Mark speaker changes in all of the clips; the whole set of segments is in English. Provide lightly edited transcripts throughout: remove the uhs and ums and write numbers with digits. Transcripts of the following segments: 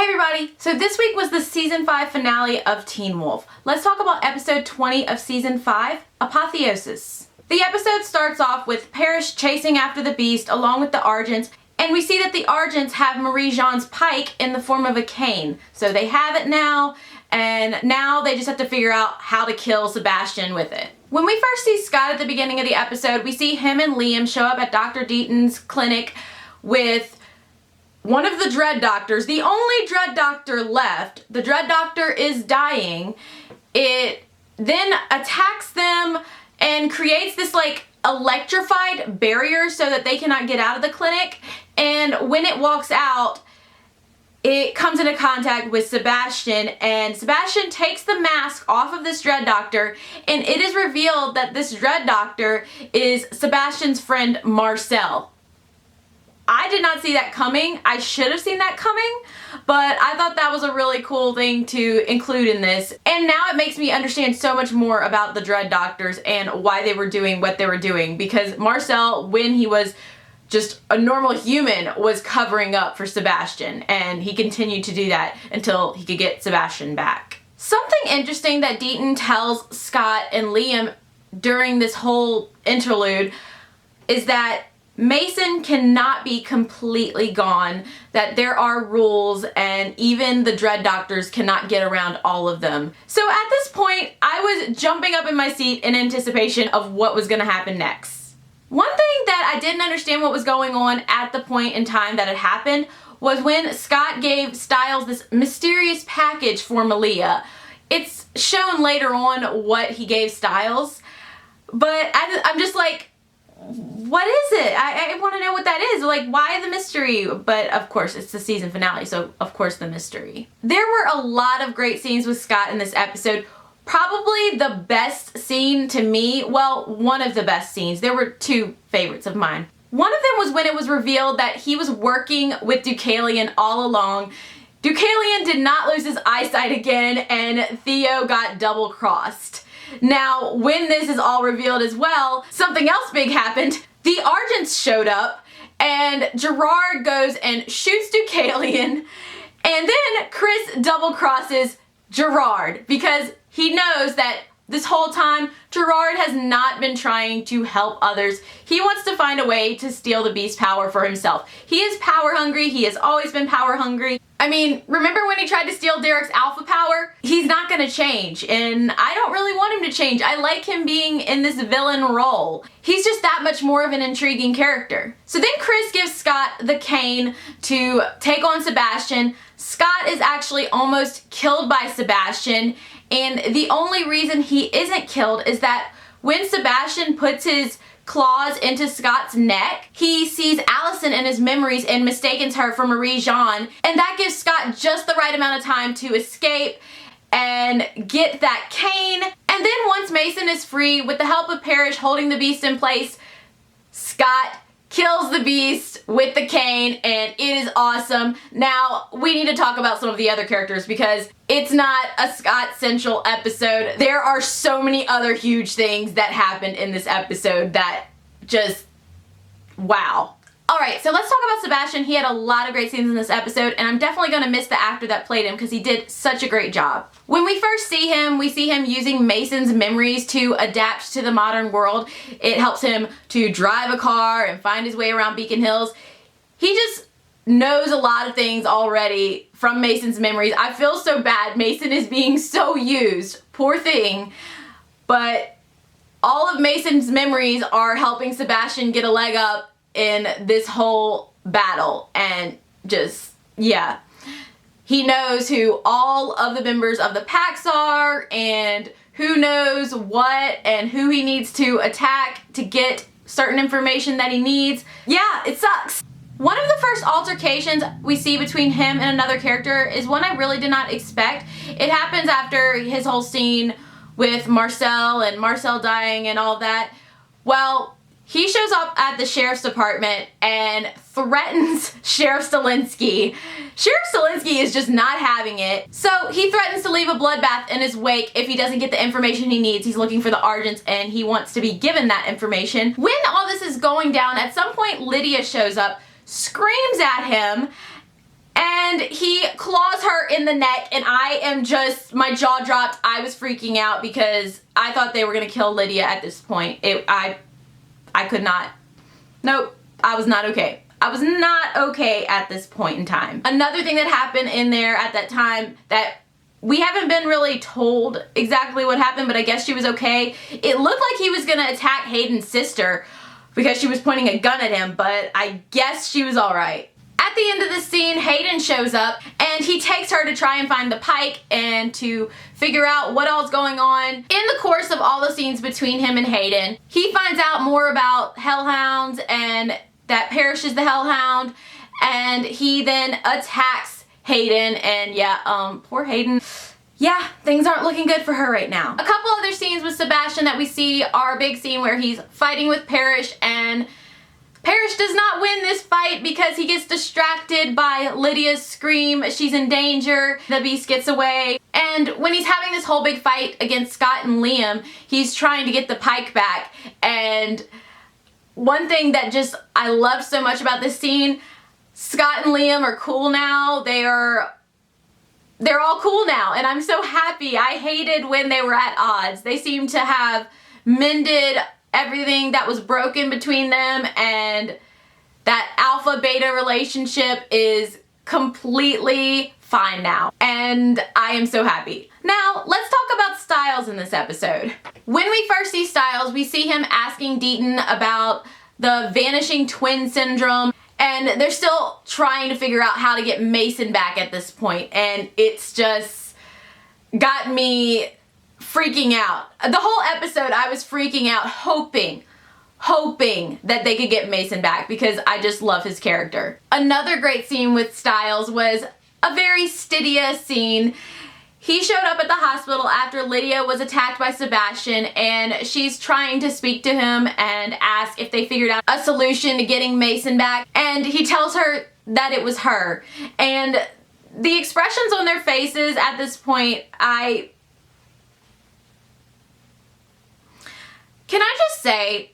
Speaker 1: Hey everybody! So this week was the season 5 finale of Teen Wolf. Let's talk about episode 20 of season 5, Apotheosis. The episode starts off with Parrish chasing after the beast along with the Argents, and we see that the Argents have Marie-Jean's pike in the form of a cane. So they have it now, and now they just have to figure out how to kill Sebastian with it. When we first see Scott at the beginning of the episode, we see him and Liam show up at Dr. Deaton's clinic with one of the Dread Doctors, the only Dread Doctor left. The Dread Doctor is dying. It then attacks them and creates this like electrified barrier so that they cannot get out of the clinic. And when it walks out, it comes into contact with Sebastian, and Sebastian takes the mask off of this Dread Doctor, and it is revealed that this Dread Doctor is Sebastian's friend Marcel. I did not see that coming. I should have seen that coming, but I thought that was a really cool thing to include in this. And now it makes me understand so much more about the Dread Doctors and why they were doing what they were doing, because Marcel, when he was just a normal human, was covering up for Sebastian, and he continued to do that until he could get Sebastian back. Something interesting that Deaton tells Scott and Liam during this whole interlude is that Mason cannot be completely gone, that there are rules, and even the Dread Doctors cannot get around all of them. So at this point, I was jumping up in my seat in anticipation of what was going to happen next. One thing that I didn't understand what was going on at the point in time that it happened was when Scott gave Styles this mysterious package for Malia. It's shown later on what he gave Styles, but I'm just like, what is it? I want to know what that is. Like, why the mystery? But of course, it's the season finale, so of course the mystery. There were a lot of great scenes with Scott in this episode. Probably the best scene to me, well, one of the best scenes. There were two favorites of mine. One of them was when it was revealed that he was working with Deucalion all along. Deucalion did not lose his eyesight again, and Theo got double-crossed. Now, when this is all revealed as well, something else big happened. The Argents showed up, and Gerard goes and shoots Deucalion, and then Chris double-crosses Gerard because he knows that this whole time, Gerard has not been trying to help others. He wants to find a way to steal the beast power for himself. He is power hungry. He has always been power hungry. I mean, remember when he tried to steal Derek's alpha power? He's not gonna change, and I don't really want him to change. I like him being in this villain role. He's just that much more of an intriguing character. So then Chris gives Scott the cane to take on Sebastian. Scott is actually almost killed by Sebastian, and the only reason he isn't killed is that when Sebastian puts his claws into Scott's neck, he sees Allison in his memories and mistakes her for Marie-Jean, and that gives Scott just the right amount of time to escape and get that cane. And then once Mason is free, with the help of Parrish holding the beast in place, Scott kills the beast with the cane, and it is awesome. Now, we need to talk about some of the other characters because it's not a Scott Central episode. There are so many other huge things that happened in this episode that just, wow. Alright, so let's talk about Sebastian. He had a lot of great scenes in this episode, and I'm definitely going to miss the actor that played him because he did such a great job. When we first see him, we see him using Mason's memories to adapt to the modern world. It helps him to drive a car and find his way around Beacon Hills. He just knows a lot of things already from Mason's memories. I feel so bad. Mason is being so used. Poor thing. But all of Mason's memories are helping Sebastian get a leg up in this whole battle, and just, yeah. He knows who all of the members of the packs are, and who knows what, and who he needs to attack to get certain information that he needs. Yeah, it sucks. One of the first altercations we see between him and another character is one I really did not expect. It happens after his whole scene with Marcel and Marcel dying and all that. Well, he shows up at the sheriff's department and threatens Sheriff Stilinski. Sheriff Stilinski is just not having it. So he threatens to leave a bloodbath in his wake if he doesn't get the information he needs. He's looking for the Argents and he wants to be given that information. When all this is going down, at some point Lydia shows up, screams at him, And he claws her in the neck, and my jaw dropped. I was freaking out because I thought they were going to kill Lydia at this point. I could not. Nope, I was not okay. I was not okay at this point in time. Another thing that happened in there at that time that we haven't been really told exactly what happened, but I guess she was okay. It looked like he was gonna attack Hayden's sister because she was pointing a gun at him, but I guess she was all right. At the end of the scene, Hayden shows up and he takes her to try and find the Pike and to figure out what all's going on. In the course of all the scenes between him and Hayden, he finds out more about hellhounds and that Parrish is the hellhound, and he then attacks Hayden, and yeah, poor Hayden. Yeah, things aren't looking good for her right now. A couple other scenes with Sebastian that we see are a big scene where he's fighting with Parrish, and Parrish does not win this fight because he gets distracted by Lydia's scream. She's in danger. The beast gets away. And when he's having this whole big fight against Scott and Liam, he's trying to get the Pike back. And one thing that I love so much about this scene, Scott and Liam are cool now. They're all cool now, and I'm so happy. I hated when they were at odds. They seem to have mended everything that was broken between them, and that alpha-beta relationship is completely fine now, and I am so happy. Now, let's talk about Stiles in this episode. When we first see Stiles, we see him asking Deaton about the vanishing twin syndrome, and they're still trying to figure out how to get Mason back at this point, and it's just got me freaking out. The whole episode, I was freaking out, hoping that they could get Mason back because I just love his character. Another great scene with Stiles was a very Stydia scene. He showed up at the hospital after Lydia was attacked by Sebastian, and she's trying to speak to him and ask if they figured out a solution to getting Mason back, and he tells her that it was her. And the expressions on their faces at this point, can I just say,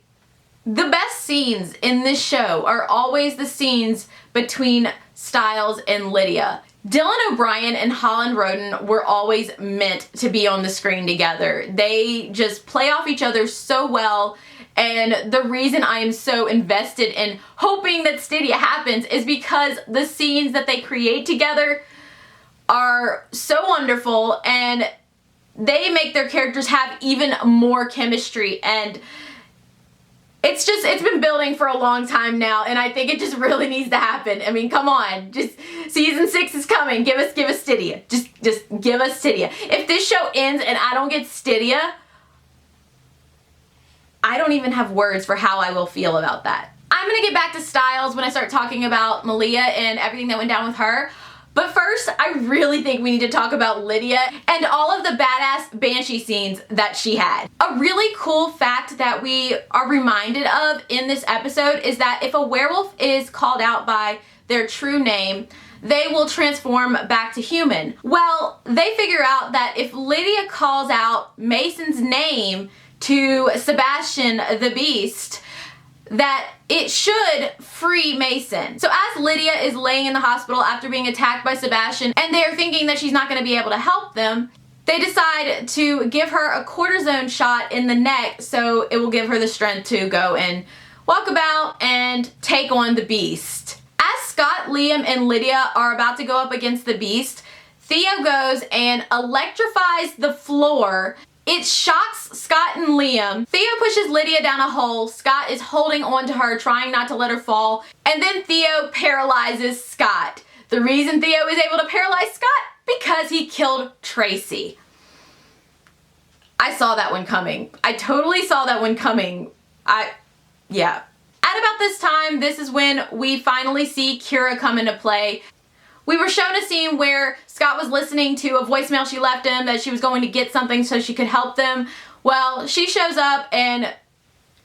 Speaker 1: the best scenes in this show are always the scenes between Stiles and Lydia. Dylan O'Brien and Holland Roden were always meant to be on the screen together. They just play off each other so well, and the reason I am so invested in hoping that Stydia happens is because the scenes that they create together are so wonderful, and they make their characters have even more chemistry, and it's been building for a long time now, and I think it just really needs to happen. I mean, come on, just season 6 is coming. Give us Stydia. Just give us Stydia. If this show ends and I don't get Stydia, I don't even have words for how I will feel about that. I'm gonna get back to Stiles when I start talking about Malia and everything that went down with her. But first, I really think we need to talk about Lydia and all of the badass Banshee scenes that she had. A really cool fact that we are reminded of in this episode is that if a werewolf is called out by their true name, they will transform back to human. Well, they figure out that if Lydia calls out Mason's name to Sebastian the Beast, that it should free Mason. So as Lydia is laying in the hospital after being attacked by Sebastian, and they're thinking that she's not going to be able to help them, they decide to give her a cortisone shot in the neck so it will give her the strength to go and walk about and take on the Beast. As Scott, Liam, and Lydia are about to go up against the Beast, Theo goes and electrifies the floor. It shocks Scott and Liam. Theo pushes Lydia down a hole. Scott is holding on to her, trying not to let her fall. And then Theo paralyzes Scott. The reason Theo is able to paralyze Scott? Because he killed Tracy. I saw that one coming. I totally saw that one coming. Yeah. At about this time, this is when we finally see Kira come into play. We were shown a scene where Scott was listening to a voicemail she left him that she was going to get something so she could help them. Well, she shows up and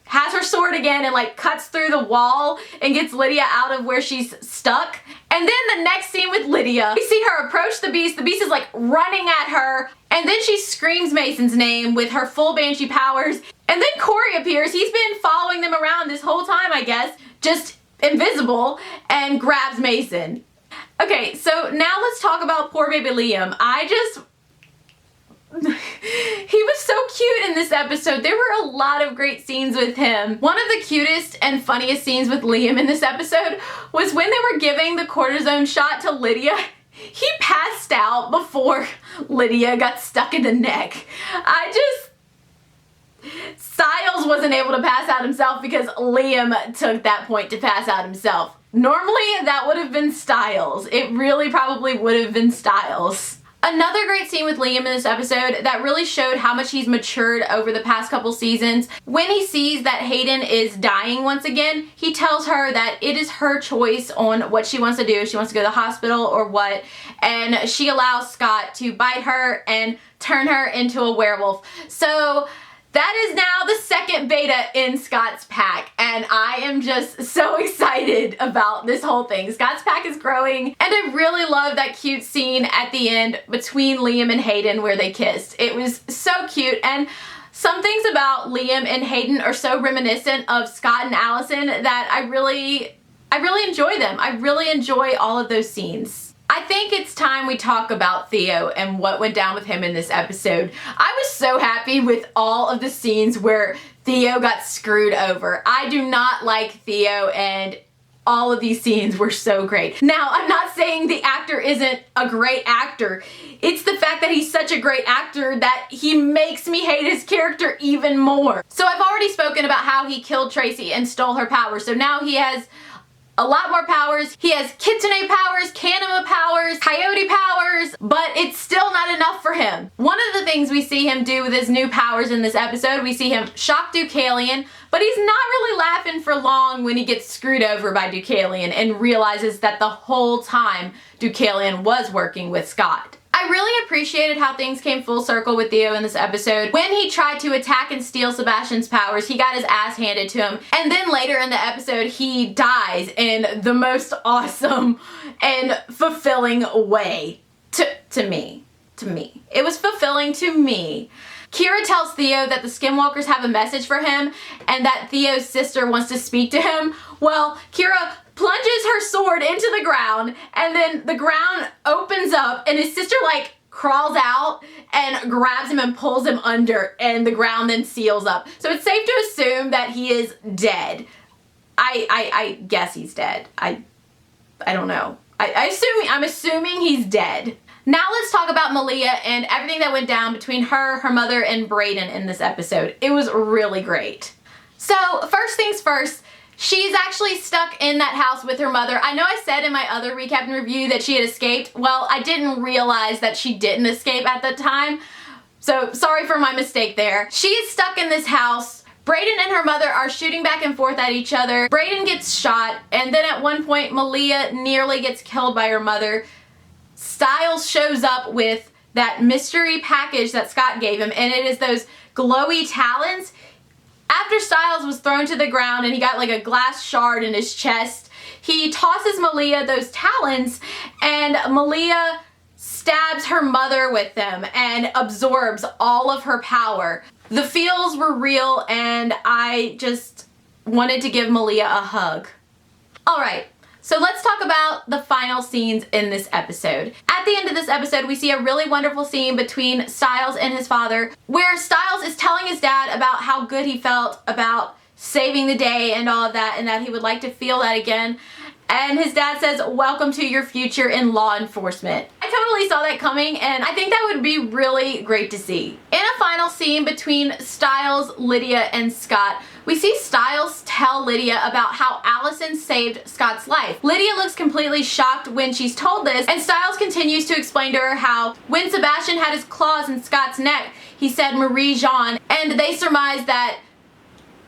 Speaker 1: has her sword again and like cuts through the wall and gets Lydia out of where she's stuck. And then the next scene with Lydia, we see her approach the Beast. The Beast is like running at her, and then she screams Mason's name with her full Banshee powers. And then Corey appears. He's been following them around this whole time, I guess, just invisible, and grabs Mason. Okay, so now let's talk about poor baby Liam. He was so cute in this episode. There were a lot of great scenes with him. One of the cutest and funniest scenes with Liam in this episode was when they were giving the cortisone shot to Lydia. He passed out before Lydia got stuck in the neck. Stiles wasn't able to pass out himself because Liam took that point to pass out himself. Normally, that would have been Stiles. It really probably would have been Stiles. Another great scene with Liam in this episode that really showed how much he's matured over the past couple seasons. When he sees that Hayden is dying once again, he tells her that it is her choice on what she wants to do. If she wants to go to the hospital or what. And she allows Scott to bite her and turn her into a werewolf. So that is now the second beta in Scott's pack, and I am just so excited about this whole thing. Scott's pack is growing, and I really love that cute scene at the end between Liam and Hayden where they kissed. It was so cute, and some things about Liam and Hayden are so reminiscent of Scott and Allison that I really enjoy them. I really enjoy all of those scenes. I think it's time we talk about Theo and what went down with him in this episode. I was so happy with all of the scenes where Theo got screwed over. I do not like Theo, and all of these scenes were so great. Now, I'm not saying the actor isn't a great actor. It's the fact that he's such a great actor that he makes me hate his character even more. So I've already spoken about how he killed Tracy and stole her powers. So now he has a lot more powers. He has Kitsune powers, Kanema powers, Coyote powers, but it's still not enough for him. One of the things we see him do with his new powers in this episode, we see him shock Deucalion, but he's not really laughing for long when he gets screwed over by Deucalion and realizes that the whole time Deucalion was working with Scott. I really appreciated how things came full circle with Theo in this episode. When he tried to attack and steal Sebastian's powers, he got his ass handed to him. And then later in the episode, he dies in the most awesome and fulfilling way. To me. It was fulfilling to me. Kira tells Theo that the Skinwalkers have a message for him and that Theo's sister wants to speak to him. Well, Kira plunges her sword into the ground, and then the ground opens up and his sister like crawls out and grabs him and pulls him under, and the ground then seals up. So it's safe to assume that he is dead. I guess he's dead. I don't know. I'm assuming he's dead. Now let's talk about Malia and everything that went down between her mother, and Brayden in this episode. It was really great. So first things first, she's actually stuck in that house with her mother. I know I said in my other recap and review that she had escaped. Well, I didn't realize that she didn't escape at the time. So sorry for my mistake there. She is stuck in this house. Brayden and her mother are shooting back and forth at each other. Brayden gets shot, and then at one point Malia nearly gets killed by her mother. Stiles shows up with that mystery package that Scott gave him, and it is those glowy talons. After Stiles was thrown to the ground and he got like a glass shard in his chest, he tosses Malia those talons, and Malia stabs her mother with them and absorbs all of her power. The feels were real, and I just wanted to give Malia a hug. Alright, so let's talk about the final scenes in this episode. At the end of this episode, we see a really wonderful scene between Stiles and his father, where Stiles is telling his dad about how good he felt about saving the day and all of that, and that he would like to feel that again. And his dad says, "Welcome to your future in law enforcement." I totally saw that coming, and I think that would be really great to see. In a final scene between Stiles, Lydia, and Scott, we see Stiles tell Lydia about how Allison saved Scott's life. Lydia looks completely shocked when she's told this, and Stiles continues to explain to her how when Sebastian had his claws in Scott's neck, he said Marie-Jeanne, and they surmised that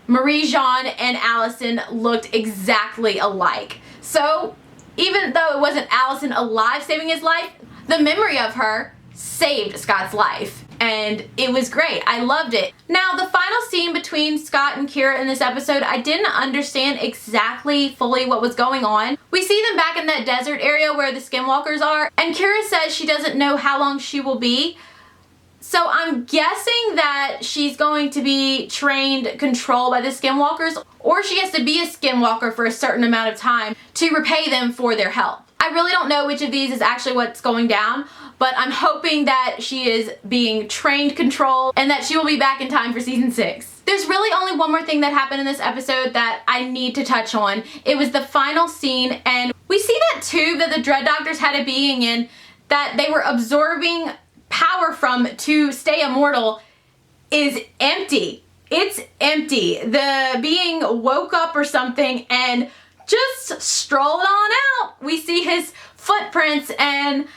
Speaker 1: Marie-Jeanne and Allison looked exactly alike. So, even though it wasn't Allison alive saving his life, the memory of her saved Scott's life. And it was great. I loved it. Now, the final scene between Scott and Kira in this episode, I didn't understand exactly fully what was going on. We see them back in that desert area where the Skinwalkers are, and Kira says she doesn't know how long she will be. So I'm guessing that she's going to be trained, controlled by the Skinwalkers, or she has to be a Skinwalker for a certain amount of time to repay them for their help. I really don't know which of these is actually what's going down, but I'm hoping that she is being trained controlled and that she will be back in time for season 6. There's really only one more thing that happened in this episode that I need to touch on. It was the final scene, and we see that tube that the Dread Doctors had a being in that they were absorbing power from to stay immortal is empty. It's empty. The being woke up or something and just strolled on out. We see his footprints, and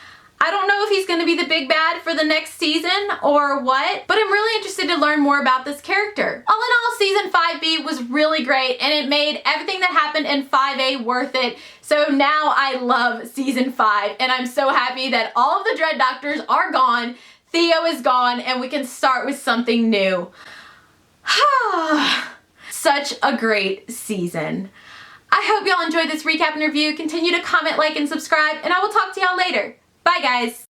Speaker 1: I don't know if he's going to be the big bad for the next season or what, but I'm really interested to learn more about this character. All in all, season 5B was really great, and it made everything that happened in 5A worth it. So now I love season 5, and I'm so happy that all of the Dread Doctors are gone, Theo is gone, and we can start with something new. Such a great season. I hope y'all enjoyed this recap and review. Continue to comment, like, and subscribe, and I will talk to y'all later. Bye, guys.